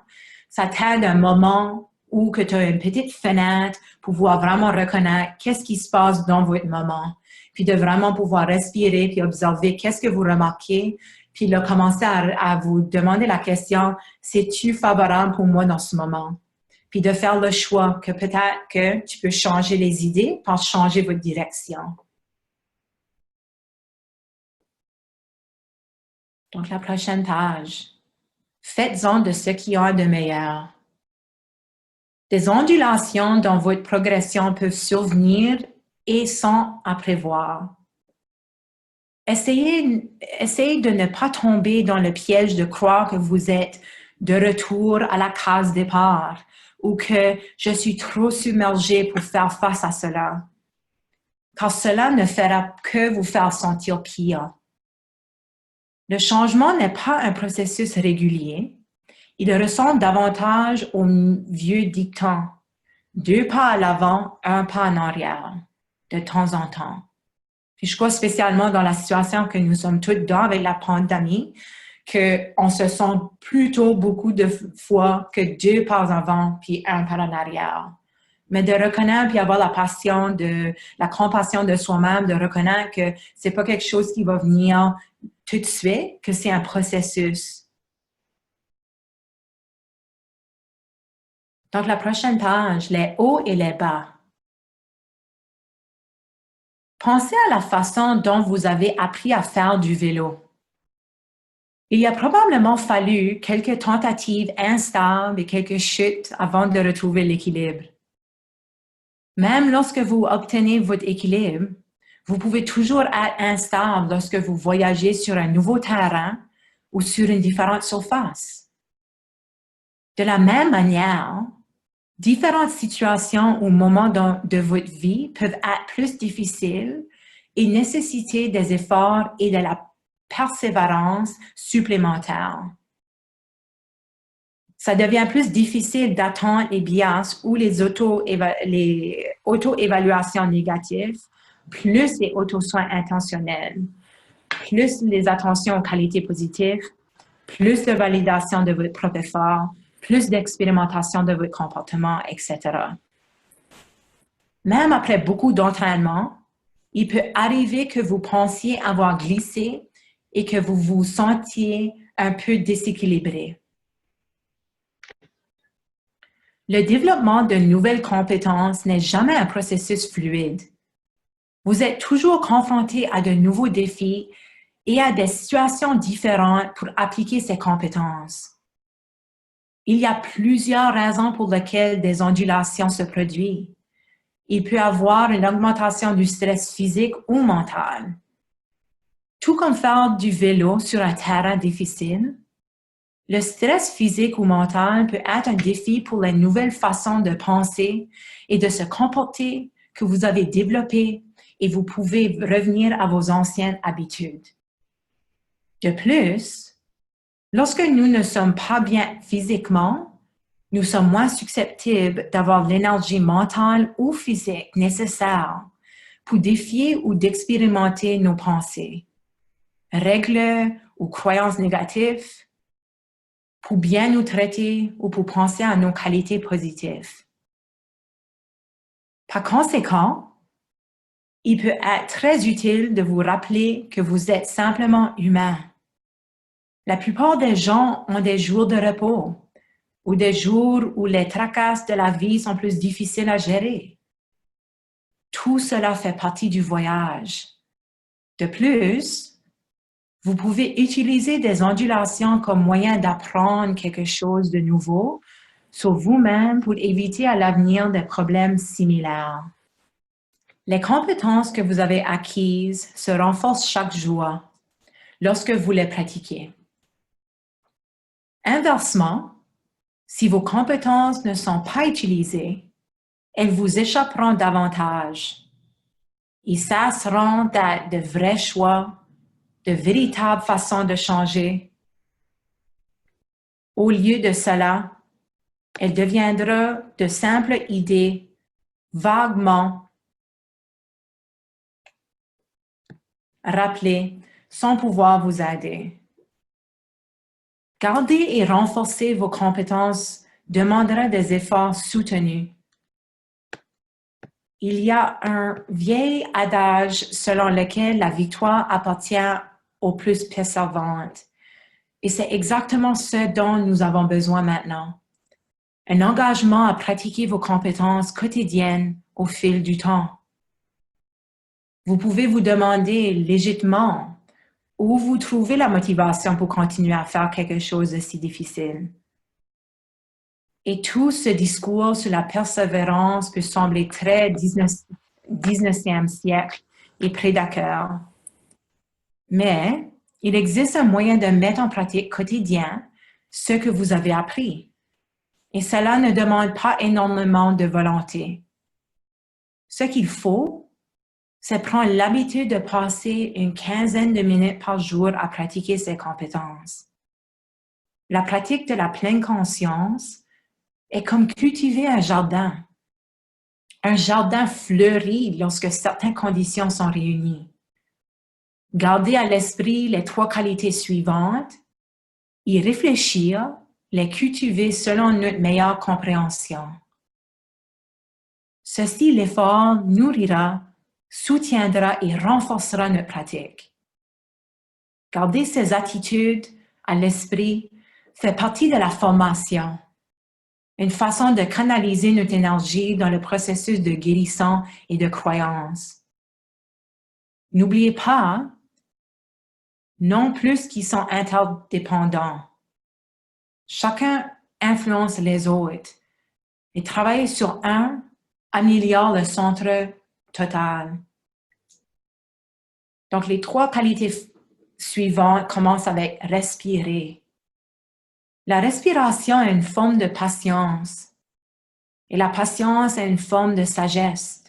Ça t'aide un moment où tu as une petite fenêtre pour pouvoir vraiment reconnaître qu'est-ce qui se passe dans votre moment. Puis de vraiment pouvoir respirer puis observer qu'est-ce que vous remarquez. Puis de commencer à vous demander la question, c'est-tu favorable pour moi dans ce moment? Puis de faire le choix que peut-être que tu peux changer les idées pour changer votre direction. Donc, la prochaine page. Faites-en de ce qui a de meilleur. Des ondulations dans votre progression peuvent survenir et sont à prévoir. Essayez de ne pas tomber dans le piège de croire que vous êtes de retour à la case départ ou que je suis trop submergé pour faire face à cela, car cela ne fera que vous faire sentir pire. Le changement n'est pas un processus régulier. Il ressemble davantage au vieux dicton « 2 pas à l'avant, 1 pas en arrière » de temps en temps. Puis je crois spécialement dans la situation que nous sommes tous dans avec la pandémie, qu'on se sent plutôt beaucoup de fois que 2 pas en avant puis 1 pas en arrière. Mais de reconnaître puis avoir la compassion de soi-même, de reconnaître que c'est pas quelque chose qui va venir tout de suite, que c'est un processus. Donc, la prochaine page, les hauts et les bas. Pensez à la façon dont vous avez appris à faire du vélo. Il a probablement fallu quelques tentatives instables et quelques chutes avant de retrouver l'équilibre. Même lorsque vous obtenez votre équilibre, vous pouvez toujours être instable lorsque vous voyagez sur un nouveau terrain ou sur une différente surface. De la même manière, différentes situations ou moments de votre vie peuvent être plus difficiles et nécessiter des efforts et de la persévérance supplémentaire. Ça devient plus difficile d'attendre les bias ou les auto-évaluations négatives, plus les auto-soins intentionnels, plus les attentions aux qualités positives, plus de validation de votre propre effort, plus d'expérimentation de votre comportement, etc. Même après beaucoup d'entraînement, il peut arriver que vous pensiez avoir glissé et que vous vous sentiez un peu déséquilibré. Le développement de nouvelles compétences n'est jamais un processus fluide. Vous êtes toujours confronté à de nouveaux défis et à des situations différentes pour appliquer ces compétences. Il y a plusieurs raisons pour lesquelles des ondulations se produisent. Il peut y avoir une augmentation du stress physique ou mental. Tout comme faire du vélo sur un terrain difficile, le stress physique ou mental peut être un défi pour les nouvelles façons de penser et de se comporter que vous avez développées et vous pouvez revenir à vos anciennes habitudes. De plus, lorsque nous ne sommes pas bien physiquement, nous sommes moins susceptibles d'avoir l'énergie mentale ou physique nécessaire pour défier ou d'expérimenter nos pensées, règles ou croyances négatives, pour bien nous traiter ou pour penser à nos qualités positives. Par conséquent, il peut être très utile de vous rappeler que vous êtes simplement humain. La plupart des gens ont des jours de repos ou des jours où les tracasses de la vie sont plus difficiles à gérer. Tout cela fait partie du voyage. De plus, vous pouvez utiliser des ondulations comme moyen d'apprendre quelque chose de nouveau sur vous-même pour éviter à l'avenir des problèmes similaires. Les compétences que vous avez acquises se renforcent chaque jour lorsque vous les pratiquez. Inversement, si vos compétences ne sont pas utilisées, elles vous échapperont davantage. Et ça seront de vrais choix, de véritables façons de changer. Au lieu de cela, elles deviendront de simples idées vaguement rappelées sans pouvoir vous aider. Garder et renforcer vos compétences demandera des efforts soutenus. Il y a un vieil adage selon lequel la victoire appartient aux plus persévérantes. Et c'est exactement ce dont nous avons besoin maintenant. Un engagement à pratiquer vos compétences quotidiennes au fil du temps. Vous pouvez vous demander légitimement où vous trouvez la motivation pour continuer à faire quelque chose de si difficile. Et tout ce discours sur la persévérance peut sembler très 19e siècle et prédateur. Mais il existe un moyen de mettre en pratique quotidien ce que vous avez appris. Et cela ne demande pas énormément de volonté. Ce qu'il faut, c'est prendre l'habitude de passer une quinzaine de minutes par jour à pratiquer ces compétences. La pratique de la pleine conscience est comme cultiver un jardin. Un jardin fleurit lorsque certaines conditions sont réunies. Gardez à l'esprit les 3 qualités suivantes, y réfléchir, les cultiver selon notre meilleure compréhension. Ceci, l'effort nourrira, soutiendra et renforcera notre pratique. Garder ces attitudes à l'esprit fait partie de la formation, une façon de canaliser notre énergie dans le processus de guérison et de croyance. N'oubliez pas non plus qu'ils sont interdépendants. Chacun influence les autres et travailler sur un améliore le centre total. Donc, les 3 qualités suivantes commencent avec respirer. La respiration est une forme de patience et la patience est une forme de sagesse.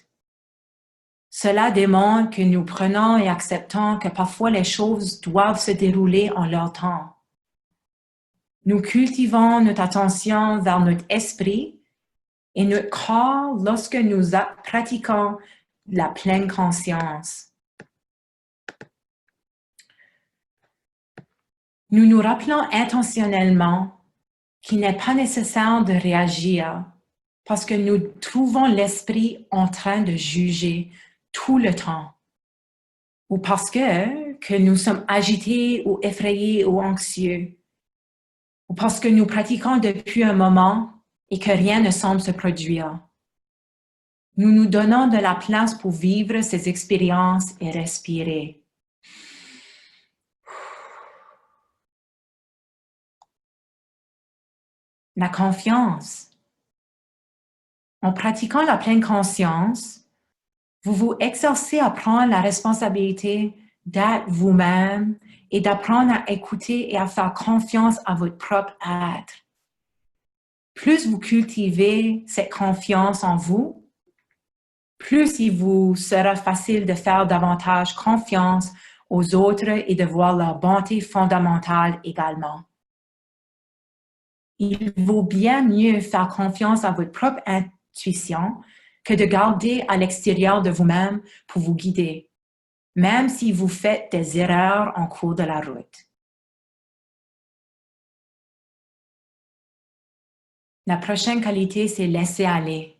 Cela démontre que nous prenons et acceptons que parfois les choses doivent se dérouler en leur temps. Nous cultivons notre attention vers notre esprit et notre corps lorsque nous pratiquons la pleine conscience. Nous nous rappelons intentionnellement qu'il n'est pas nécessaire de réagir parce que nous trouvons l'esprit en train de juger tout le temps ou parce que nous sommes agités ou effrayés ou anxieux. ou parce que nous pratiquons depuis un moment et que rien ne semble se produire. Nous nous donnons de la place pour vivre ces expériences et respirer. La confiance. En pratiquant la pleine conscience, vous vous exercez à prendre la responsabilité d'être vous-même et d'apprendre à écouter et à faire confiance à votre propre être. Plus vous cultivez cette confiance en vous, plus il vous sera facile de faire davantage confiance aux autres et de voir leur bonté fondamentale également. Il vaut bien mieux faire confiance à votre propre intuition que de garder à l'extérieur de vous-même pour vous guider, même si vous faites des erreurs en cours de la route. La prochaine qualité, c'est laisser aller.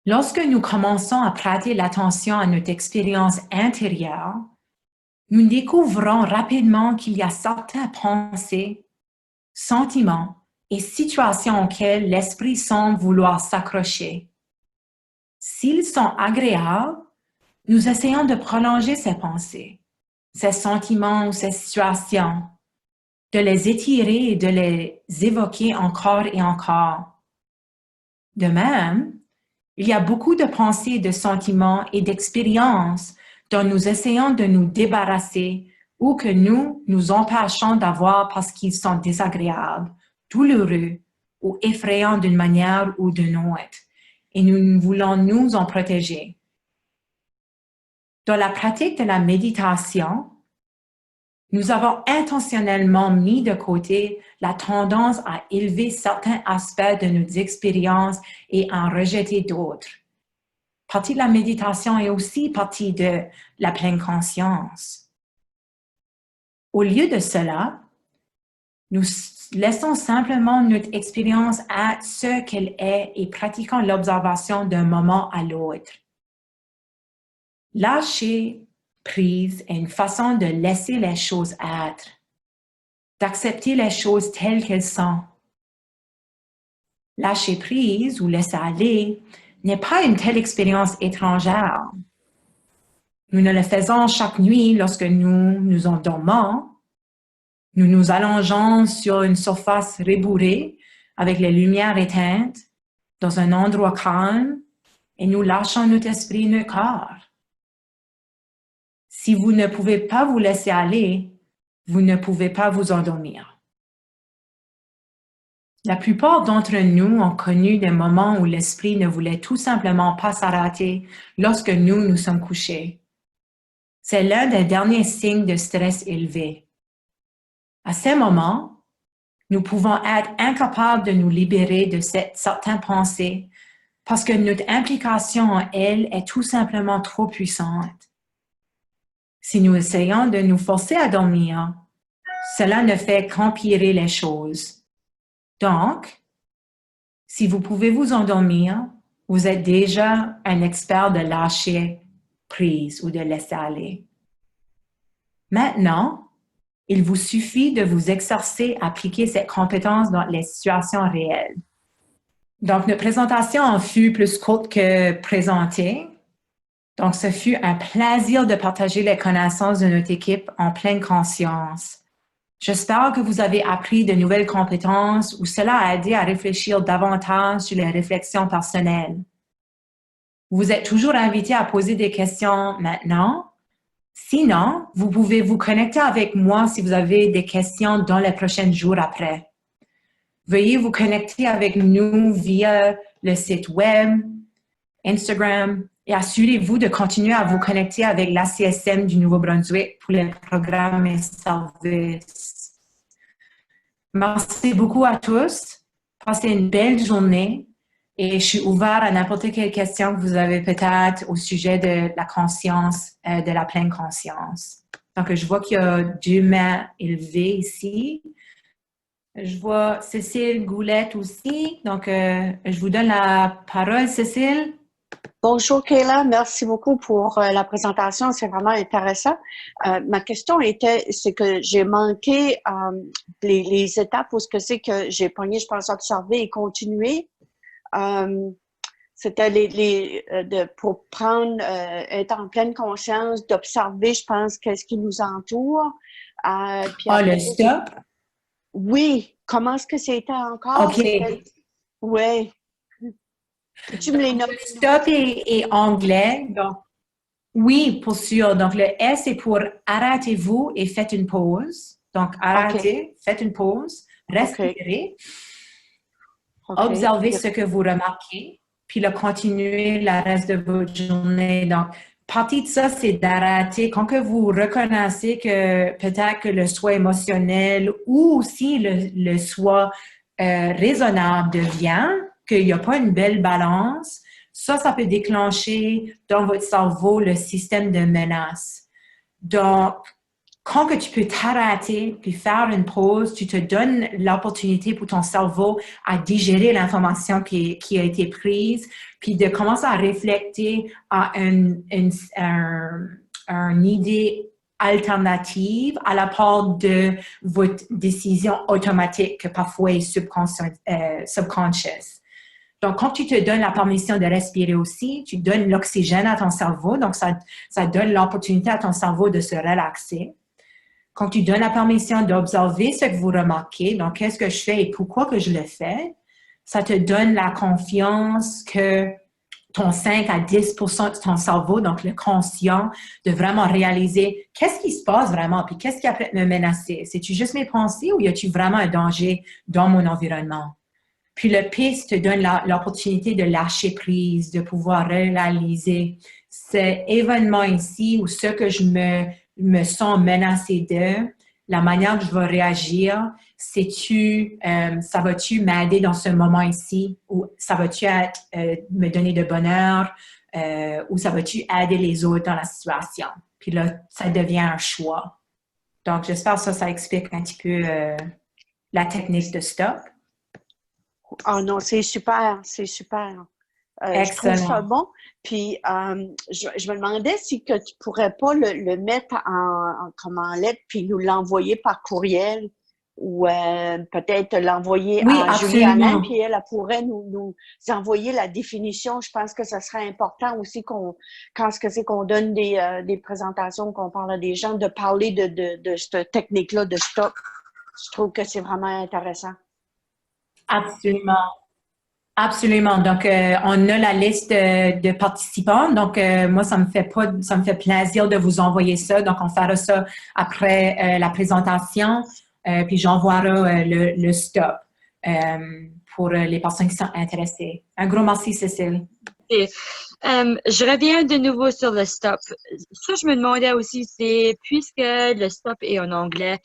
Lorsque nous commençons à prêter l'attention à notre expérience intérieure, nous découvrons rapidement qu'il y a certaines pensées, sentiments et situations auxquelles l'esprit semble vouloir s'accrocher. S'ils sont agréables, nous essayons de prolonger ces pensées, ces sentiments ou ces situations, de les étirer et de les évoquer encore et encore. De même, il y a beaucoup de pensées, de sentiments et d'expériences dont nous essayons de nous débarrasser ou que nous nous empêchons d'avoir parce qu'ils sont désagréables, douloureux ou effrayants d'une manière ou d'une autre, et nous voulons nous en protéger. Dans la pratique de la méditation, nous avons intentionnellement mis de côté la tendance à élever certains aspects de nos expériences et à en rejeter d'autres. Partie de la méditation est aussi partie de la pleine conscience. Au lieu de cela, nous laissons simplement notre expérience être ce qu'elle est et pratiquons l'observation d'un moment à l'autre. Lâcher prise est une façon de laisser les choses être, d'accepter les choses telles qu'elles sont. Lâcher prise ou laisser aller n'est pas une telle expérience étrangère. Nous ne le faisons chaque nuit lorsque nous nous endormons. Nous nous allongeons sur une surface rébourée avec les lumières éteintes dans un endroit calme et nous lâchons notre esprit et notre corps. Si vous ne pouvez pas vous laisser aller, vous ne pouvez pas vous endormir. La plupart d'entre nous ont connu des moments où l'esprit ne voulait tout simplement pas s'arrêter lorsque nous nous sommes couchés. C'est l'un des derniers signes de stress élevé. À ces moments, nous pouvons être incapables de nous libérer de certaines pensées parce que notre implication en elles est tout simplement trop puissante. Si nous essayons de nous forcer à dormir, cela ne fait qu'empirer les choses. Donc, si vous pouvez vous endormir, vous êtes déjà un expert de lâcher prise ou de laisser aller. Maintenant, il vous suffit de vous exercer à appliquer cette compétence dans les situations réelles. Donc, notre présentation en fut plus courte que présentée. Donc, ce fut un plaisir de partager les connaissances de notre équipe en pleine conscience. J'espère que vous avez appris de nouvelles compétences ou cela a aidé à réfléchir davantage sur les réflexions personnelles. Vous êtes toujours invité à poser des questions maintenant. Sinon, vous pouvez vous connecter avec moi si vous avez des questions dans les prochains jours après. Veuillez vous connecter avec nous via le site web, Instagram, et assurez-vous de continuer à vous connecter avec l'ACSM du Nouveau-Brunswick pour les programmes et services. Merci beaucoup à tous. Passez une belle journée et je suis ouvert à n'importe quelle question que vous avez peut-être au sujet de la conscience, de la pleine conscience. Donc, je vois qu'il y a 2 mains élevées ici. Je vois Cécile Goulette aussi. Donc, je vous donne la parole, Cécile. Bonjour Kayla, merci beaucoup pour la présentation, c'est vraiment intéressant. Ma question était, c'est que j'ai manqué les étapes où ce que c'est que j'ai pogné, je pense, observer et continuer. Euh, C'était pour prendre, être en pleine conscience, d'observer, je pense, qu'est-ce qui nous entoure. Puis Ah, le après, stop? oui, comment est-ce que c'était encore? OK. C'était, ouais. Peux-tu me les Donc, nommer le de nouveau? stop est anglais. Donc, oui, pour sûr. Donc, le S est pour arrêtez-vous et faites une pause. Donc, OK, arrêtez, faites une pause, OK, respirez, OK. observez Puis, ce que vous remarquez, puis le continuez le reste de votre journée. Donc, partie de ça, c'est d'arrêter. Quand que vous reconnaissez que peut-être que le soi émotionnel ou aussi le soi raisonnable devient, qu'il n'y a pas une belle balance, ça peut déclencher dans votre cerveau le système de menace. Donc, quand que tu peux t'arrêter puis faire une pause, tu te donnes l'opportunité pour ton cerveau à digérer l'information qui a été prise, puis de commencer à réfléchir à une idée alternative à la part de votre décision automatique que parfois est subconscious. Donc, quand tu te donnes la permission de respirer aussi, tu donnes l'oxygène à ton cerveau, donc ça donne l'opportunité à ton cerveau de se relaxer. Quand tu donnes la permission d'observer ce que vous remarquez, donc qu'est-ce que je fais et pourquoi que je le fais, ça te donne la confiance que ton 5 à 10% de ton cerveau, donc le conscient, de vraiment réaliser qu'est-ce qui se passe vraiment, puis qu'est-ce qui a peut me menacer. C'est-tu juste mes pensées ou y a-tu vraiment un danger dans mon environnement? Puis le PIS te donne l'opportunité de lâcher prise, de pouvoir réaliser cet événement ici ou ce que je me sens menacée de, la manière que je vais réagir, ça va-tu m'aider dans ce moment ici ou ça va-tu me donner de bonheur ou ça va-tu aider les autres dans la situation? Puis là, ça devient un choix. Donc, j'espère que ça explique un petit peu la technique de stop. oh non, c'est super, c'est super. Je trouve ça Excellent. bon. Puis, je me demandais si que tu pourrais pas le mettre comme en lettre puis nous l'envoyer par courriel ou peut-être l'envoyer Oui, à Julie Annan absolument. puis elle pourrait nous envoyer la définition. Je pense que ça serait important aussi quand ce que c'est qu'on donne des présentations, qu'on parle à des gens, de parler de cette technique-là de stop. Je trouve que c'est vraiment intéressant. Absolument. Absolument. Donc, on a la liste de participants. Donc, moi, ça me fait plaisir de vous envoyer ça. Donc, on fera ça après la présentation, puis j'envoierai le stop pour les personnes qui sont intéressées. Un gros merci, Cécile. Et, je reviens de nouveau sur le stop. Ça, je me demandais aussi, c'est puisque le stop est en anglais,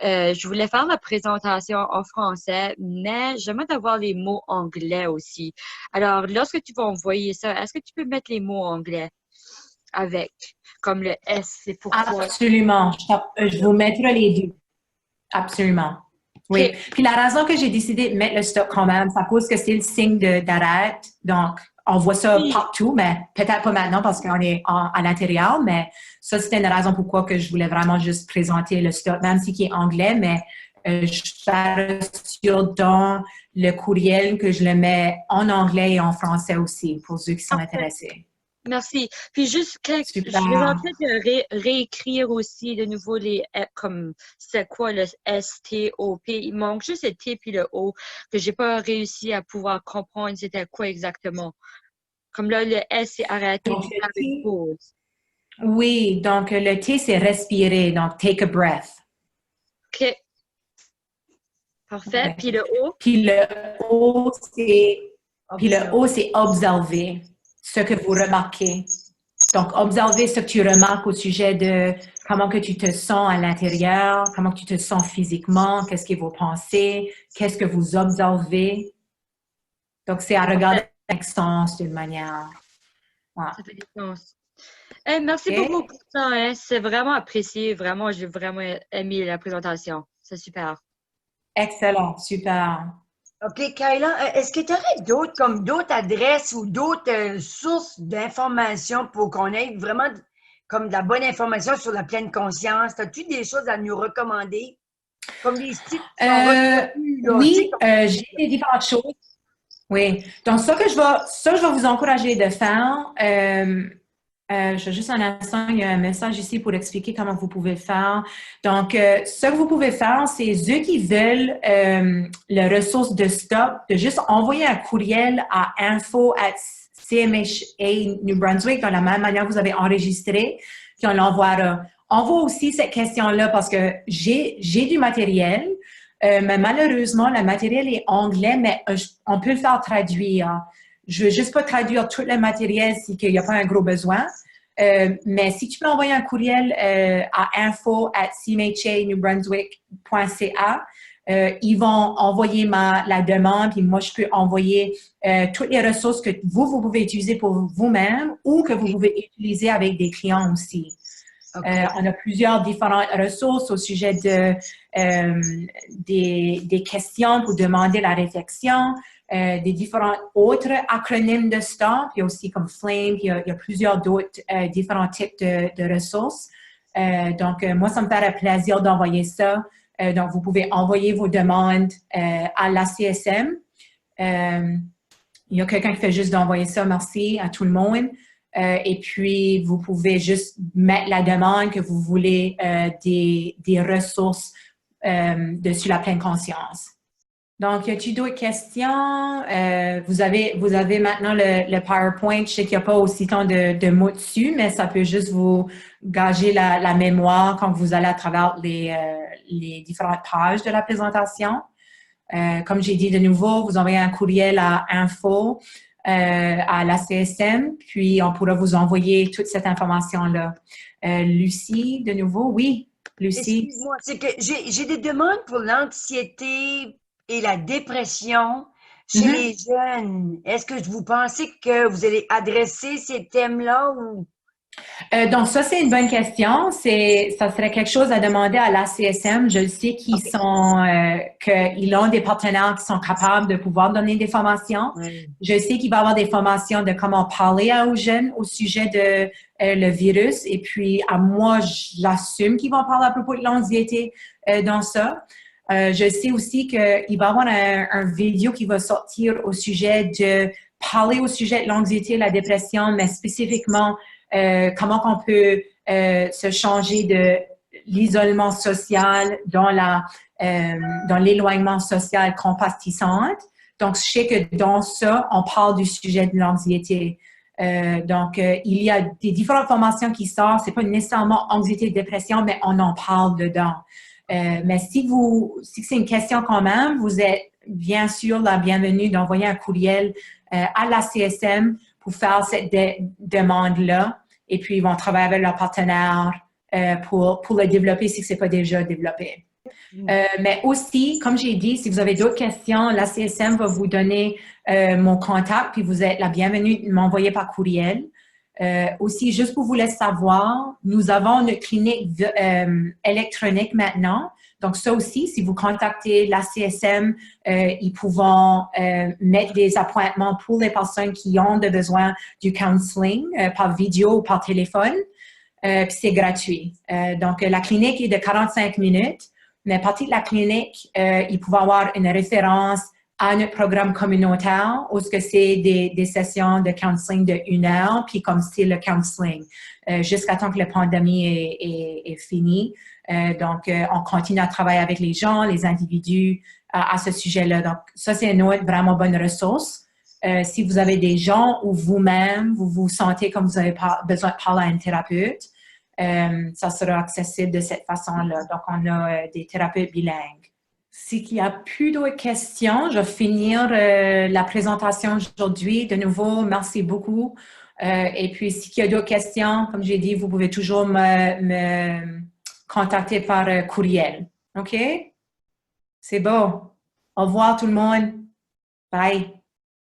je voulais faire la présentation en français, mais j'aimerais avoir les mots anglais aussi. Alors, lorsque tu vas envoyer ça, est-ce que tu peux mettre les mots anglais avec, comme le S, c'est pourquoi? Absolument. Je vous mettrai les deux. Absolument. Oui. OK. Puis la raison que j'ai décidé de mettre le stop quand même, ça cause que c'est le signe d'arrêt. Donc, on voit ça Oui. partout, mais peut-être pas maintenant parce qu'on est à l'intérieur, mais ça, c'était une raison pourquoi que je voulais vraiment juste présenter le stop, même si qui est anglais, mais je suis sûre dans le courriel que je le mets en anglais et en français aussi pour ceux qui sont Parfait. intéressés. Merci. Puis juste, je vais en Super. train de réécrire aussi de nouveau comme c'est quoi le S-T-O-P. Il manque juste le T puis le O que j'ai pas réussi à pouvoir comprendre c'était quoi exactement. Comme là, le S, c'est arrêter Donc, puis le faire une T, pause. oui, donc le T, c'est respirer, donc take a breath. OK, parfait. Ouais. Puis le O, Puis le O, c'est Puis le observe. O, c'est observer ce que vous remarquez. Donc, observer ce que tu remarques au sujet de comment que tu te sens à l'intérieur, comment que tu te sens physiquement, qu'est-ce que vous pensez, qu'est-ce que vous observez. Donc, c'est à regarder Parfait. avec sens d'une manière. Ouais. Ça fait du sens. Merci beaucoup OK? pour ça, hein. C'est vraiment apprécié. Vraiment, j'ai vraiment aimé la présentation. C'est super. Excellent, super. OK, Kayla, est-ce que tu aurais d'autres adresses ou d'autres sources d'informations pour qu'on ait vraiment comme de la bonne information sur la pleine conscience? As-tu des choses à nous recommander? Comme des sites qui sont reconnus, là, tu sais, Oui, j'ai des différentes choses. Oui. Donc, ça, je vais vous encourager de faire. Je vais juste un instant, il y a un message ici pour expliquer comment vous pouvez faire. Donc, ce que vous pouvez faire, c'est ceux qui veulent les ressources de Stop, de juste envoyer un courriel à info@CMHA New Brunswick, de la même manière que vous avez enregistré, puis on l'envoiera. On voit aussi cette question-là parce que j'ai du matériel, mais malheureusement, le matériel est anglais, mais on peut le faire traduire. Je ne veux juste pas traduire tout le matériel si il n'y a pas un gros besoin. Mais si tu peux envoyer un courriel à info@cmhanewbrunswick.ca, ils vont envoyer la demande, puis moi, je peux envoyer toutes les ressources que vous pouvez utiliser pour vous-même ou que vous pouvez utiliser avec des clients aussi. Okay. On a plusieurs différentes ressources au sujet des questions pour demander la réflexion, des différents autres acronymes de STOP. Il y a aussi comme FLAME, il y a plusieurs d'autres différents types de ressources. Donc, moi, ça me ferait plaisir d'envoyer ça. Donc, vous pouvez envoyer vos demandes à la CSM. Il y a quelqu'un qui fait juste d'envoyer ça. Merci à tout le monde. Et puis, vous pouvez juste mettre la demande que vous voulez des ressources sur la pleine conscience. Donc, y a-t-il d'autres questions? Vous avez maintenant le PowerPoint. Je sais qu'il n'y a pas aussi tant de mots dessus, mais ça peut juste vous gager la mémoire quand vous allez à travers les différentes pages de la présentation. Comme j'ai dit de nouveau, vous envoyez un courriel à info à la CSM, puis on pourra vous envoyer toute cette information-là. Lucie, de nouveau, oui, Lucie. Excuse-moi, c'est que j'ai des demandes pour l'anxiété et la dépression chez les jeunes. Est-ce que vous pensez que vous allez adresser ces thèmes-là ou? Donc, ça, c'est une bonne question. Ça serait quelque chose à demander à l'ACSM. Je sais qu'ils ont des partenaires qui sont capables de pouvoir donner des formations. Oui. Je sais qu'il va y avoir des formations de comment parler aux jeunes au sujet de le virus. Et puis, à moi, j'assume qu'ils vont parler à propos de l'anxiété dans ça. Je sais aussi qu'il va y avoir un vidéo qui va sortir au sujet de parler au sujet de l'anxiété et la dépression, mais spécifiquement comment on peut se changer de l'isolement social dans l'éloignement social compatissante. Donc, je sais que dans ça, on parle du sujet de l'anxiété. Donc, il y a des différentes formations qui sortent. C'est pas nécessairement anxiété et dépression, mais on en parle dedans. Mais si c'est une question quand même, vous êtes bien sûr la bienvenue d'envoyer un courriel à la CSM pour faire cette demande-là. Et puis, ils vont travailler avec leurs partenaires pour le développer si ce n'est pas déjà développé. Mais aussi, comme j'ai dit, si vous avez d'autres questions, la CSM va vous donner mon contact, puis vous êtes la bienvenue de m'envoyer par courriel. Aussi, juste pour vous laisser savoir, nous avons une clinique électronique maintenant. Donc, ça aussi, si vous contactez la CSM, ils pourront mettre des appointements pour les personnes qui ont besoin du counseling par vidéo ou par téléphone. Puis c'est gratuit. Donc, la clinique est de 45 minutes, mais à partir de la clinique, ils pourront avoir une référence à notre programme communautaire où c'est des sessions de counseling de 1 heure, puis comme c'est le counseling, jusqu'à temps que la pandémie est finie. Donc, on continue à travailler avec les gens, les individus à ce sujet-là. Donc, ça, c'est une autre vraiment bonne ressource. Si vous avez des gens ou vous-même, vous vous sentez comme vous avez besoin de parler à un thérapeute, ça sera accessible de cette façon-là. Donc, on a des thérapeutes bilingues. S'il n'y a plus d'autres questions, je vais finir la présentation aujourd'hui. De nouveau, merci beaucoup. Et puis, s'il y a d'autres questions, comme j'ai dit, vous pouvez toujours me contacter par courriel. OK? C'est bon. Au revoir tout le monde. Bye.